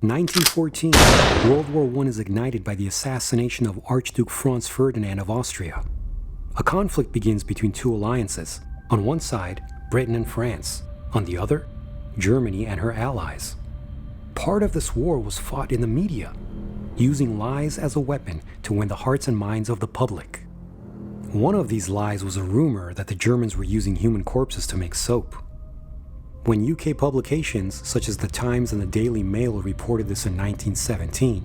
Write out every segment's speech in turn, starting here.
1914, World War I is ignited by the assassination of Archduke Franz Ferdinand of Austria. A conflict begins between two alliances. On one side, Britain and France. On the other, Germany and her allies. Part of this war was fought in the media, using lies as a weapon to win the hearts and minds of the public. One of these lies was a rumor that the Germans were using human corpses to make soap. When UK publications such as The Times and the Daily Mail reported this in 1917,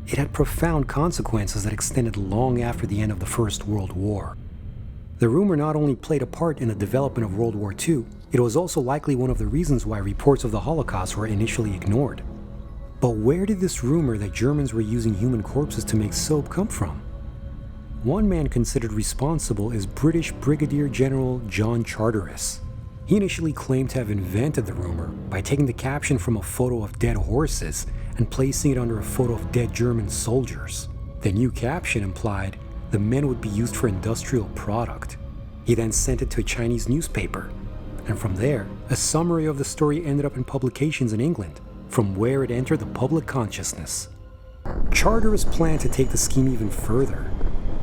it had profound consequences that extended long after the end of the First World War. The rumor not only played a part in the development of World War II, it was also likely one of the reasons why reports of the Holocaust were initially ignored. But where did this rumor that Germans were using human corpses to make soap come from? One man considered responsible is British Brigadier General John Charteris. He initially claimed to have invented the rumor by taking the caption from a photo of dead horses and placing it under a photo of dead German soldiers. The new caption implied the men would be used for industrial product. He then sent it to a Chinese newspaper, and from there, a summary of the story ended up in publications in England, from where it entered the public consciousness. Charteris planned to take the scheme even further.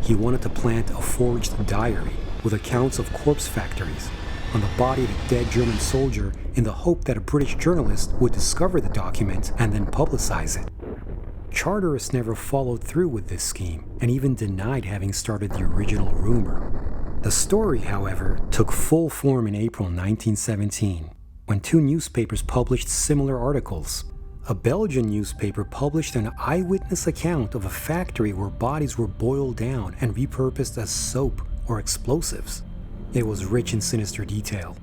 He wanted to plant a forged diary with accounts of corpse factories on the body of a dead German soldier in the hope that a British journalist would discover the document and then publicize it. Charteris never followed through with this scheme and even denied having started the original rumor. The story, however, took full form in April 1917 when two newspapers published similar articles. A Belgian newspaper published an eyewitness account of a factory where bodies were boiled down and repurposed as soap or explosives. It was rich in sinister detail.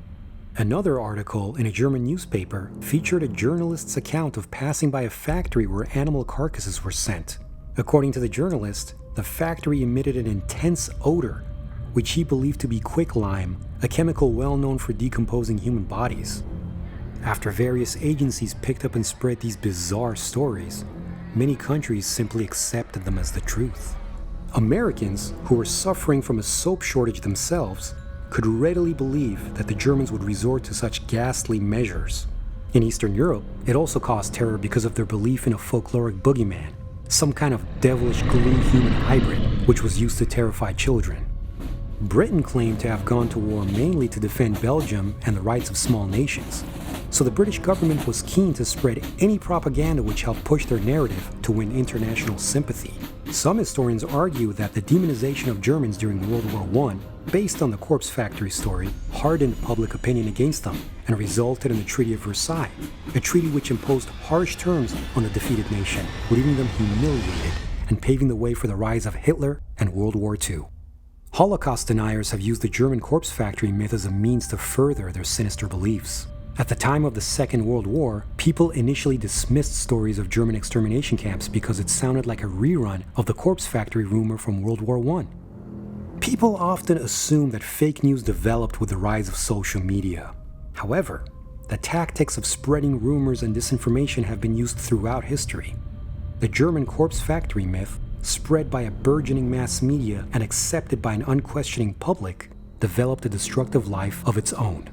Another article in a German newspaper featured a journalist's account of passing by a factory where animal carcasses were sent. According to the journalist, the factory emitted an intense odor, which he believed to be quicklime, a chemical well known for decomposing human bodies. After various agencies picked up and spread these bizarre stories, many countries simply accepted them as the truth. Americans, who were suffering from a soap shortage themselves, could readily believe that the Germans would resort to such ghastly measures. In Eastern Europe, it also caused terror because of their belief in a folkloric boogeyman, some kind of devilish glue-human hybrid, which was used to terrify children. Britain claimed to have gone to war mainly to defend Belgium and the rights of small nations, so the British government was keen to spread any propaganda which helped push their narrative to win international sympathy. Some historians argue that the demonization of Germans during World War I, based on the corpse factory story, hardened public opinion against them and resulted in the Treaty of Versailles, a treaty which imposed harsh terms on the defeated nation, leaving them humiliated and paving the way for the rise of Hitler and World War II. Holocaust deniers have used the German corpse factory myth as a means to further their sinister beliefs. At the time of the Second World War, people initially dismissed stories of German extermination camps because it sounded like a rerun of the corpse factory rumor from World War I. People often assume that fake news developed with the rise of social media. However, the tactics of spreading rumors and disinformation have been used throughout history. The German corpse factory myth, spread by a burgeoning mass media and accepted by an unquestioning public, developed a destructive life of its own.